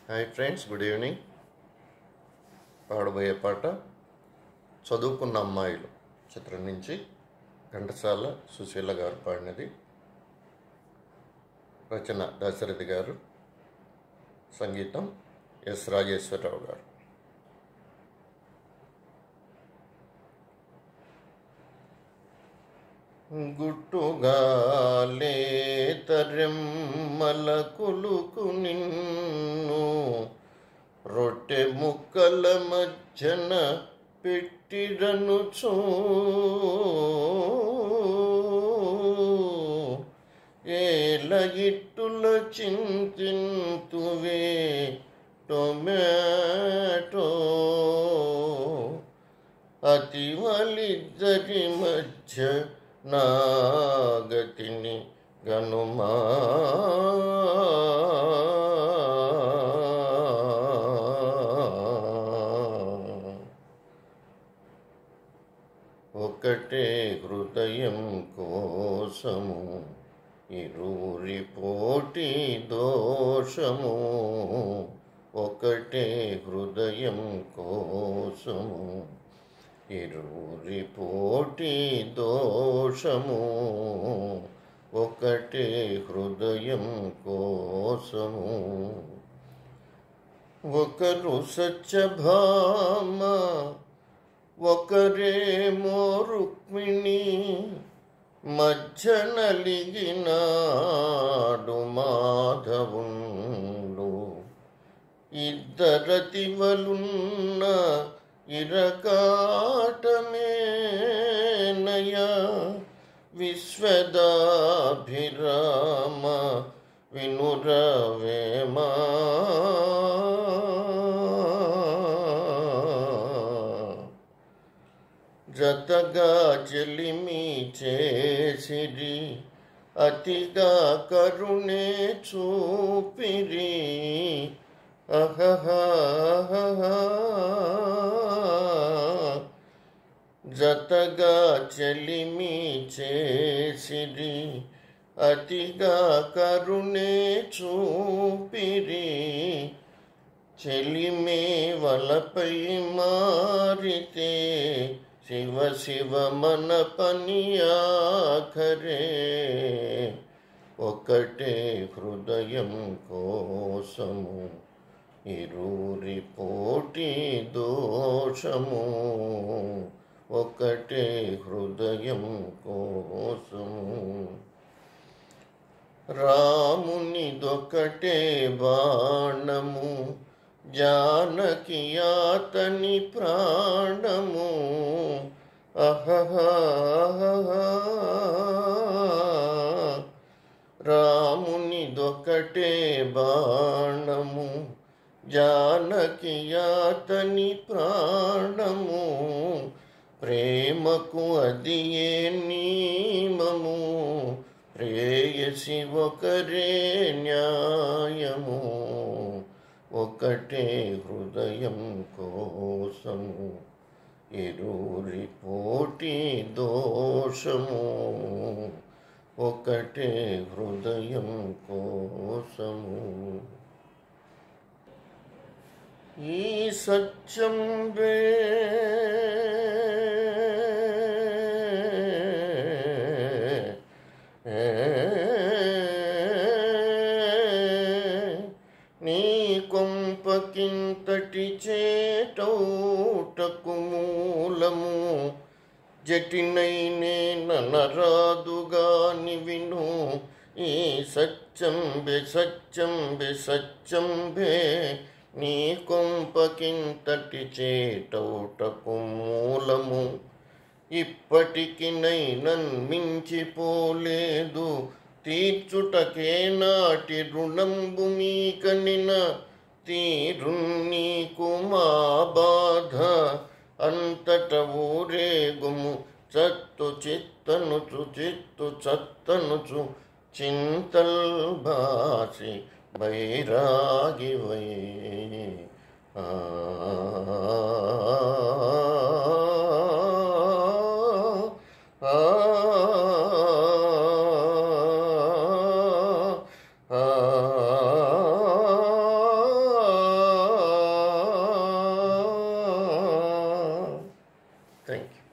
Hi friends, good evening. పాడబోయే పాట చదువుకున్న అమ్మాయిలు చిత్రం నుంచి ఘంటసాల సుశీల గారు పాడినది. రచన దశరథి గారు, సంగీతం ఎస్ రాజేశ్వరరావు గారు. గుట్టుగా లేతరెమ్మల కులుకు నిన్ను రొట్టె ముక్కల మధ్యన పెట్టిరనుచూ ఏల ఇట్టుల చింతింతువే టొమాటో అతివలిద్దరి మధ్య నాగతిని గనుమా ఒకటే హృదయం కోసము ఇరువురి పోటీ దోషము, ఒకటే హృదయం కోసము ఇరువురి పోటీ దోషము, ఒకటే హృదయం కోసము. ఒకరు సత్యభామ, ఒకరేమో రుక్మిణి, మధ్య నలిగినాడు మాధవుండు. ఇద్దరతివలున్న ఇరకాటమేనయ విశ్వదాభిరామ వినురవేమా. జతగా చెలిమి చేసిరి, అతిగా కరుణే చూపిరి. జతగా చెలిమి చేసిరి, అతిగా కరుణే చూపిరి. చెలిమే వలపై మారితే శివ శివ మన పని ఆఖరే, ఒకటే హృదయం కోసము ఇరువురి పోటీ దోషము, ఒకటే హృదయం కోసము. రామునిదొకటే బాణము, జానకి అతని ప్రాణము. రామునిదొకటే బాణము, జానకి అతని ప్రాణము. ప్రేమకు అది ఏ నియమము, ప్రేయసి ఒకరే న్యాయము, ఒకటే హృదయం కోసము ఇరువురి పోటీ దోషము, ఒకటే హృదయం కోసము. ఈ సత్యం వే నీ కొంపకింతటి చేటౌటకు మూలము, జటినైనే ననరాదుగాని విను. ఈ సత్యం బె సత్యం బె సత్యం బే, నీ కొంపకింతటి చేటౌటకు మూలము. ఇప్పటికి నైనన్ మించిపోలేదు, తీర్చుటకే నాటి రుణంబు మీకనిన. తీరు నీకు మా బాధ అంతట ఊరేగుము, చత్తు చిత్తనుచు చిత్తు చత్తనుచు చింతల్ బాసి బైరాగివై. Thank you.